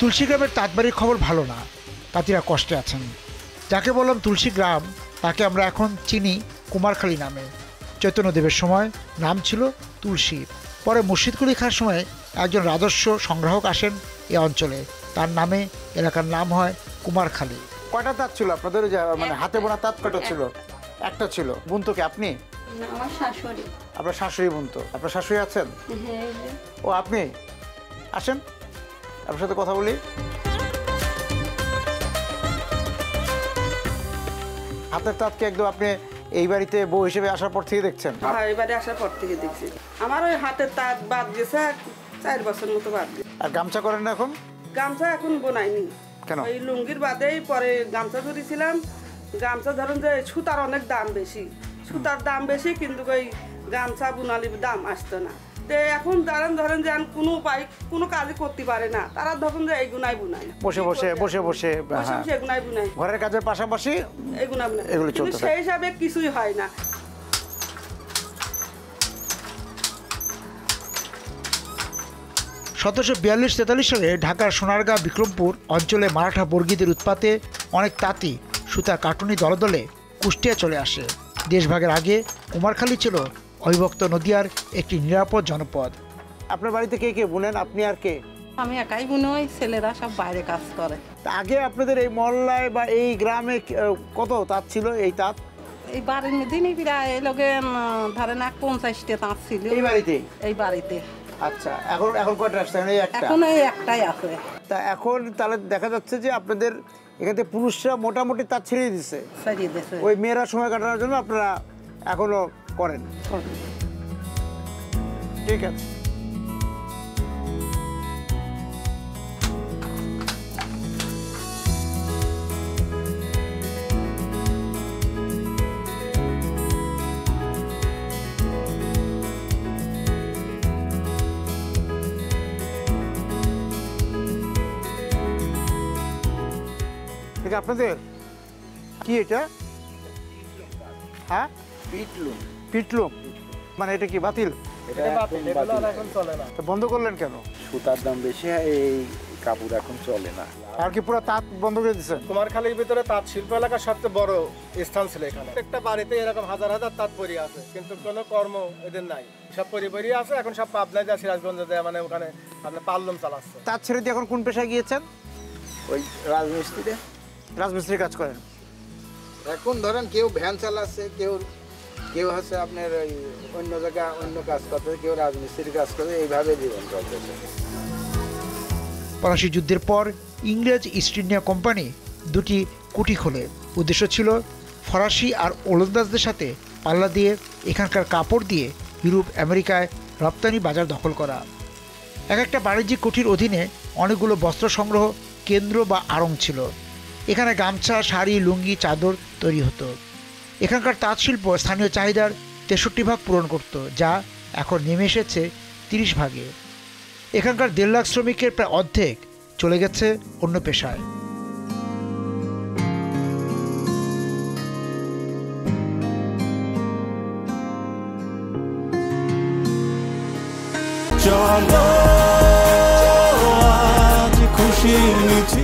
তুলসী গ্রামের তাঁতবাড়ির খবর ভালো না, তাঁতিরা কষ্টে আছেন। যাকে বললাম তুলসী গ্রাম তাকে আমরা এখন চিনি কুমারখালী নামে। চৈতন্যদেবের সময় নাম ছিল তুলসী। পরে মুর্শিদকুলি খাঁর সময় একজন রাজস্ব সংগ্রাহক আসেন এ অঞ্চলে, তার নামে এলাকার নাম হয় কুমারখালী। কয়টা তাঁত ছিল আপনাদের? মানে হাতে বোনা তাঁত কয়টা ছিল? একটা ছিল। বুনতো কি আপনি? আমার শাশুড়ি। আপনার শাশুড়ি বুনতো? আপনার শাশুড়ি আছেন? ও আপনি আসেন, আপনার সাথে কথা বলি। হাতের তাঁতকে একদম আপনি এই বাড়িতে বউ হিসেবে আসার পর থেকে দেখছেন? হ্যাঁ, এই বাড়ি আসার পর থেকে দেখছি। আমার ওই হাতের তাঁত বাদ গেছে 4 বছর মতো বাদ গেছে। আর গামছা করেন না এখন? গামছা এখন বোনাইনি। কেন? ওই লুঙ্গির বাদেই পরে গামছা ধরেছিলাম। গামছা ধরুন যে সুতার অনেক দাম বেশি, সুতার দাম বেশি, কিন্তু ওই গামছা বুনালির দাম আসতো না। তো এখন ধরেন যে কোনো উপায় কোনো কাজই করতে পারে না, তারা ধরুন যে এই গুনাই বুনাই, বসে বসে বসে বসে এগুনাই বুনাই, ঘরের কাজের পাশাপাশি এগুনা বুনাই, এগুলো কিন্তু চলতে সেই হিসাবে কিছুই হয় না। 1742-43 সালে ঢাকার সোনারগাঁ বিক্রমপুর অঞ্চলে মারাঠা বর্গীদের উৎপাতে অনেক তাঁতি সুতার কাটুনি দলে দলে কুষ্টিয়া চলে আসে। দেশভাগের আগে কুমারখালী ছিল অবিভক্ত নদিয়ার একটি নিরাপদ জনপদ। আপনার বাড়িতে কে কে বুনেন? আপনি আর কে? আমি একাই বুনই, ছেলেরা সব বাইরে কাজ করে। আগে আপনাদের এই মহল্লায় বা এই গ্রামে কত তাঁত ছিল? এই তাঁত এই বাড়ির মধ্যে প্রায় লোকে ধরেন 50টা তাঁত ছিল এই বাড়িতে। এই বাড়িতে। আচ্ছা, এখন কয়টা আসছে? এখন এই একটাই আছে। তা এখন তাহলে দেখা যাচ্ছে যে আপনাদের এখানে পুরুষরা মোটামুটি তাঁত ছেড়ে দিচ্ছে, ওই মেয়েরা সময় কাটানোর জন্য আপনারা এখনো করেন। ঠিক আছে। আপনাদের কি এটা? হ্যাঁ, পিটলুম। পিটলুম মানে এটা কি বাতিল? বন্ধ করলেন কেন? সুতার দাম বেশি, এই কাপড় এখন চলে না। আর কি পুরো তাঁত বন্ধ করে দিচ্ছেন? কুমারখালীর ভিতরে তাঁত শিল্প এলাকার সবচেয়ে বড় স্থান ছিল এখানে। একটা বাড়িতে এরকম হাজার হাজার তাঁত পরি আছে, কিন্তু কোনো কর্ম এদের নাই। সব পরি আছে এখন সব পাবনায় দেয়, সিরাজগঞ্জে দেয়, মানে ওখানে আপনার পাল্লম চালাচ্ছে। তাঁত ছেড়ে দিয়ে এখন কোন পেশায় গিয়েছেন? ওই রাজমিস্ত্রিতে। রাজমিস্ত্রির কাজ করেন? এখন ধরেন কেউ ভ্যান চালাচ্ছে, কেউ হচ্ছে আপনার ওই অন্য জায়গায় অন্য কাজ করতে, কেউ রাজমিস্ত্রির কাজ করে, এইভাবে জীবন চলতেছে। পলাশী যুদ্ধের পর ইংরেজ ইস্ট ইন্ডিয়া কোম্পানি দুটি কুঠি খোলে। উদ্দেশ্য ছিল ফরাসি আর ওলন্দাজদের সাথে পাল্লা দিয়ে এখানকার কাপড় দিয়ে ইউরোপ আমেরিকায় রপ্তানি বাজার দখল করা। এক একটা বাণিজ্যিক কুঠির অধীনে অনেকগুলো বস্ত্র সংগ্রহ কেন্দ্র বা আড়ং ছিল। এখানে গামছা, শাড়ি, লুঙ্গি, চাদর তৈরি হতো। এখানকার তাঁত শিল্প স্থানীয় চাহিদার 63 ভাগ পূরণ করত, যা এখন নেমে এসেছে 30 ভাগে। এখানকার 1.5 লাখ শ্রমিকের প্রায় অর্ধেক চলে গেছে অন্য পেশায়।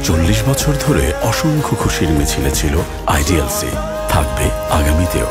চল্লিশ বছর ধরে অসংখ্য খুশির মিছিলে ছিল আইডিএলসি, থাকবে আগামীতেও।